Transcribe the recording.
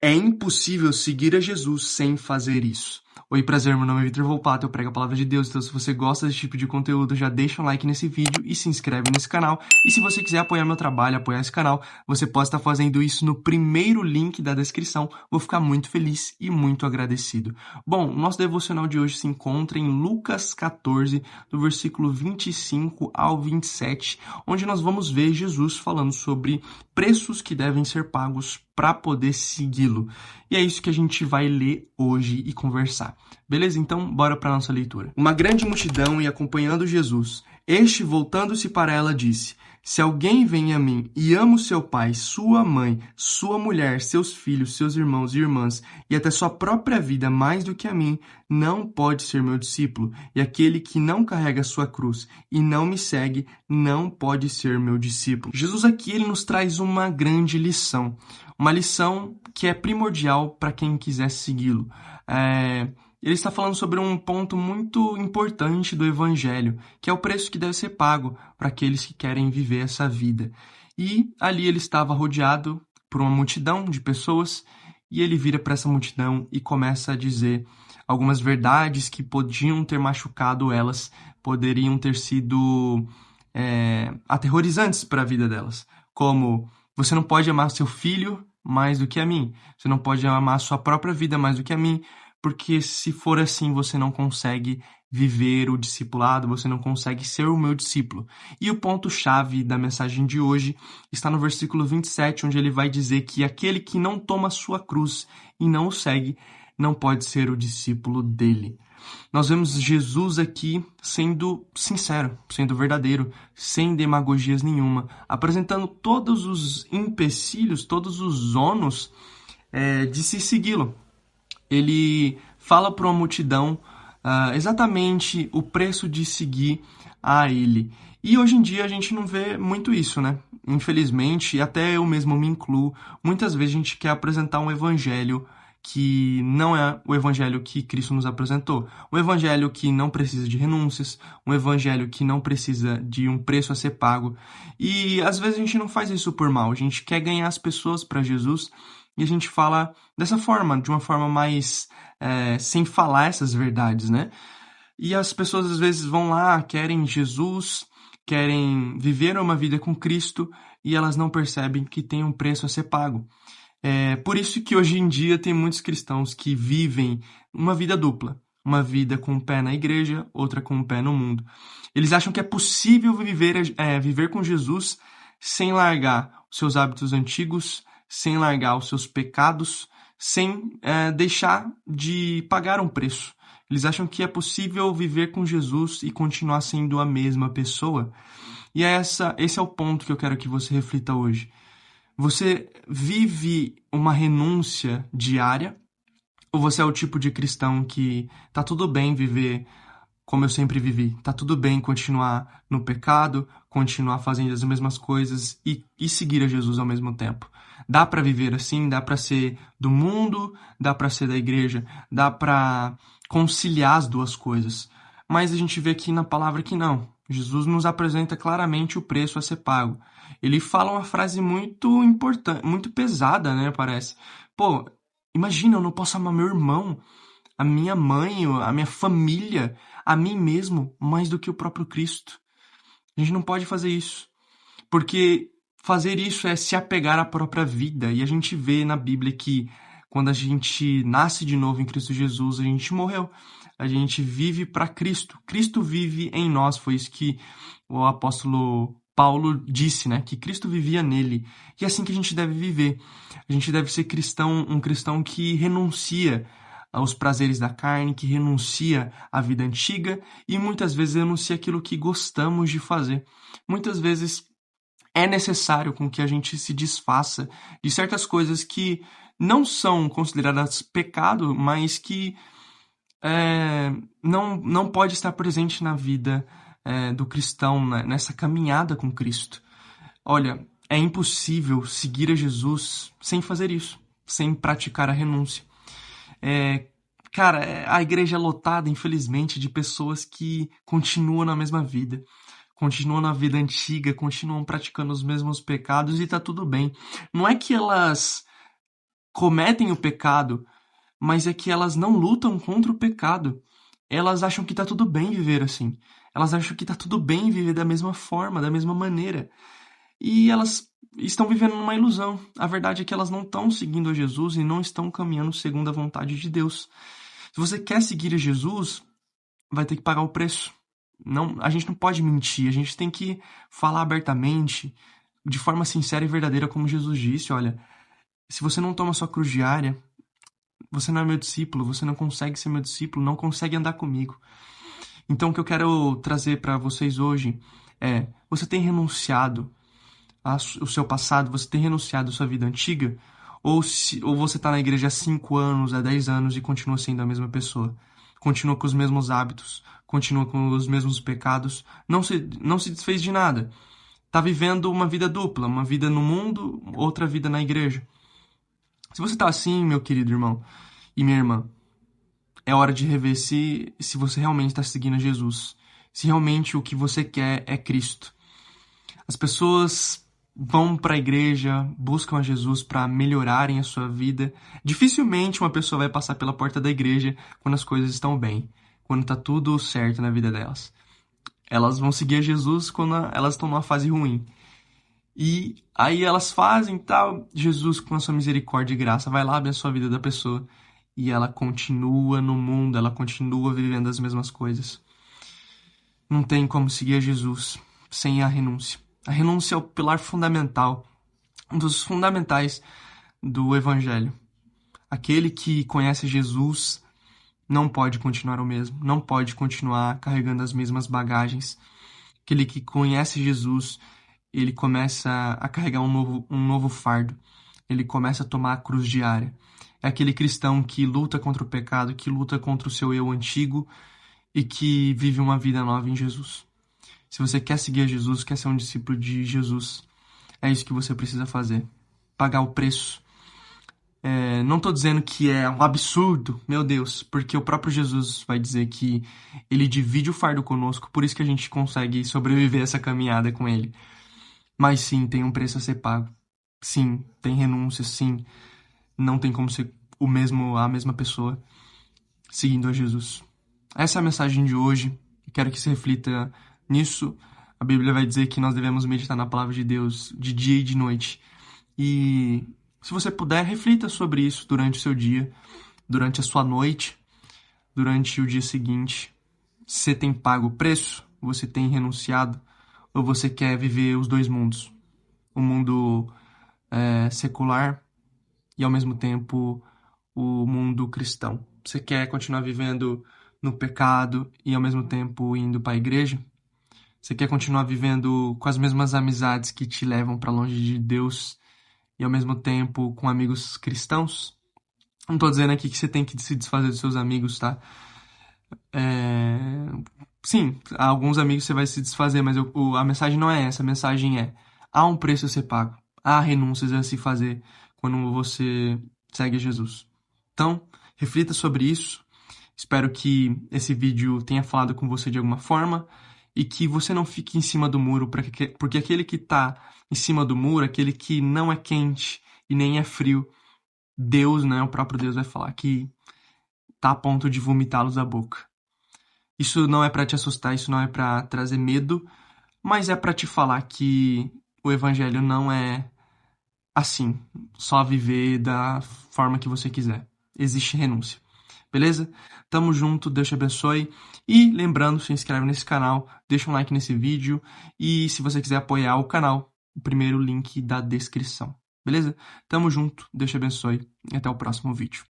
É impossível seguir a Jesus sem fazer isso. Oi, prazer, meu nome é Vitor Volpato, eu prego a palavra de Deus, então se você gosta desse tipo de conteúdo, já deixa um like nesse vídeo e se inscreve nesse canal. E se você quiser apoiar meu trabalho, apoiar esse canal, você pode estar fazendo isso no primeiro link da descrição. Vou ficar muito feliz e muito agradecido. Bom, o nosso devocional de hoje se encontra em Lucas 14, do versículo 25 ao 27, onde nós vamos ver Jesus falando sobre preços que devem ser pagos para poder segui-lo. E é isso que a gente vai ler hoje e conversar. Beleza? Então, bora para nossa leitura. Uma grande multidão ia acompanhando Jesus. Este, voltando-se para ela, disse: Se alguém vem a mim e ama o seu pai, sua mãe, sua mulher, seus filhos, seus irmãos e irmãs, e até sua própria vida mais do que a mim, não pode ser meu discípulo. E aquele que não carrega a sua cruz e não me segue, não pode ser meu discípulo. Jesus aqui ele nos traz uma grande lição. Uma lição que é primordial para quem quiser segui-lo. Ele está falando sobre um ponto muito importante do Evangelho, que é o preço que deve ser pago para aqueles que querem viver essa vida. E ali ele estava rodeado por uma multidão de pessoas, e ele vira para essa multidão e começa a dizer algumas verdades que podiam ter machucado elas, poderiam ter sido aterrorizantes para a vida delas, como: você não pode amar seu filho mais do que a mim. Você não pode amar sua própria vida mais do que a mim, porque se for assim, você não consegue viver o discipulado, você não consegue ser o meu discípulo. E o ponto-chave da mensagem de hoje está no versículo 27, onde ele vai dizer que aquele que não toma sua cruz e não o segue, não pode ser o discípulo dele. Nós vemos Jesus aqui sendo sincero, sendo verdadeiro, sem demagogias nenhuma, apresentando todos os empecilhos, todos os ônus de se segui-lo. Ele fala para uma multidão exatamente o preço de seguir a ele. E hoje em dia a gente não vê muito isso, né? Infelizmente, até eu mesmo me incluo, muitas vezes a gente quer apresentar um evangelho que não é o evangelho que Cristo nos apresentou. Um evangelho que não precisa de renúncias, um evangelho que não precisa de um preço a ser pago. E às vezes a gente não faz isso por mal, a gente quer ganhar as pessoas para Jesus e a gente fala dessa forma, de uma forma mais sem falar essas verdades, né? E as pessoas às vezes vão lá, querem Jesus, querem viver uma vida com Cristo e elas não percebem que tem um preço a ser pago. Por isso que hoje em dia tem muitos cristãos que vivem uma vida dupla. Uma vida com um pé na igreja, outra com um pé no mundo. Eles acham que é possível viver com Jesus sem largar os seus hábitos antigos, sem largar os seus pecados, sem deixar de pagar um preço. Eles acham que é possível viver com Jesus e continuar sendo a mesma pessoa. E esse é o ponto que eu quero que você reflita hoje. Você vive uma renúncia diária? Ou você é o tipo de cristão que tá tudo bem viver como eu sempre vivi? Tá tudo bem continuar no pecado, continuar fazendo as mesmas coisas e seguir a Jesus ao mesmo tempo? Dá pra viver assim? Dá pra ser do mundo? Dá pra ser da igreja? Dá pra conciliar as duas coisas? Mas a gente vê aqui na palavra que não. Jesus nos apresenta claramente o preço a ser pago. Ele fala uma frase muito importante, muito pesada, né, parece. Pô, imagina, eu não posso amar meu irmão, a minha mãe, a minha família, a mim mesmo, mais do que o próprio Cristo. A gente não pode fazer isso, porque fazer isso é se apegar à própria vida. E a gente vê na Bíblia que quando a gente nasce de novo em Cristo Jesus, a gente morreu. A gente vive para Cristo. Cristo vive em nós. Foi isso que o apóstolo Paulo disse, né? Que Cristo vivia nele. E é assim que a gente deve viver. A gente deve ser cristão, um cristão que renuncia aos prazeres da carne, que renuncia à vida antiga e muitas vezes renuncia aquilo que gostamos de fazer. Muitas vezes é necessário com que a gente se desfaça de certas coisas que não são consideradas pecado, mas que não pode estar presente na vida do cristão, né, nessa caminhada com Cristo. Olha, é impossível seguir a Jesus sem fazer isso, sem praticar a renúncia. Cara, a igreja é lotada, infelizmente, de pessoas que continuam na mesma vida, continuam na vida antiga, continuam praticando os mesmos pecados e tá tudo bem. Não é que elas cometem o pecado, mas é que elas não lutam contra o pecado. Elas acham que tá tudo bem viver assim. Elas acham que tá tudo bem viver da mesma forma, da mesma maneira. E elas estão vivendo numa ilusão. A verdade é que elas não estão seguindo a Jesus e não estão caminhando segundo a vontade de Deus. Se você quer seguir a Jesus, vai ter que pagar o preço. Não, a gente não pode mentir, a gente tem que falar abertamente, de forma sincera e verdadeira, como Jesus disse. Olha, se você não toma sua cruz diária, você não é meu discípulo, você não consegue ser meu discípulo, não consegue andar comigo. Então, o que eu quero trazer para vocês hoje é: você tem renunciado ao seu passado, você tem renunciado à sua vida antiga? Ou você está na igreja há 5 anos, há 10 anos e continua sendo a mesma pessoa? Continua com os mesmos hábitos, continua com os mesmos pecados, não se desfez de nada. Está vivendo uma vida dupla, uma vida no mundo, outra vida na igreja. Se você está assim, meu querido irmão e minha irmã, é hora de rever se você realmente está seguindo a Jesus. Se realmente o que você quer é Cristo. As pessoas vão para a igreja, buscam a Jesus para melhorarem a sua vida. Dificilmente uma pessoa vai passar pela porta da igreja quando as coisas estão bem, quando está tudo certo na vida delas. Elas vão seguir a Jesus quando elas estão numa fase ruim. E aí elas fazem tal, Jesus, com a sua misericórdia e graça, vai lá abençoar a vida da pessoa. E ela continua no mundo, ela continua vivendo as mesmas coisas. Não tem como seguir a Jesus sem a renúncia. A renúncia é o pilar fundamental, um dos fundamentais do Evangelho. Aquele que conhece Jesus não pode continuar o mesmo, não pode continuar carregando as mesmas bagagens. Aquele que conhece Jesus, ele começa a carregar um novo fardo. Ele começa a tomar a cruz diária. É aquele cristão que luta contra o pecado, que luta contra o seu eu antigo e que vive uma vida nova em Jesus. Se você quer seguir a Jesus, quer ser um discípulo de Jesus, é isso que você precisa fazer. Pagar o preço. Não estou dizendo que é um absurdo, meu Deus, porque o próprio Jesus vai dizer que ele divide o fardo conosco, por isso que a gente consegue sobreviver essa caminhada com ele. Mas sim, tem um preço a ser pago. Sim, tem renúncia, sim. Não tem como ser a mesma pessoa seguindo a Jesus. Essa é a mensagem de hoje. Quero que você reflita nisso. A Bíblia vai dizer que nós devemos meditar na palavra de Deus de dia e de noite. E se você puder, reflita sobre isso durante o seu dia, durante a sua noite, durante o dia seguinte. Você tem pago o preço? Você tem renunciado? Ou você quer viver os dois mundos? O mundo secular e, ao mesmo tempo, o mundo cristão. Você quer continuar vivendo no pecado e, ao mesmo tempo, indo para a igreja? Você quer continuar vivendo com as mesmas amizades que te levam para longe de Deus e, ao mesmo tempo, com amigos cristãos? Não tô dizendo aqui que você tem que se desfazer dos seus amigos, tá? Sim, alguns amigos você vai se desfazer, mas a mensagem não é essa. A mensagem é: há um preço a ser pago. Há renúncias a se fazer quando você segue Jesus. Então, reflita sobre isso. Espero que esse vídeo tenha falado com você de alguma forma e que você não fique em cima do muro, porque aquele que está em cima do muro, aquele que não é quente e nem é frio, Deus, né, o próprio Deus vai falar que está a ponto de vomitá-los da boca. Isso não é para te assustar, isso não é para trazer medo, mas é para te falar que o evangelho não é assim, só viver da forma que você quiser. Existe renúncia. Beleza? Tamo junto, Deus te abençoe. E lembrando, se inscreve nesse canal, deixa um like nesse vídeo. E se você quiser apoiar o canal, o primeiro link da descrição. Beleza? Tamo junto, Deus te abençoe. E até o próximo vídeo.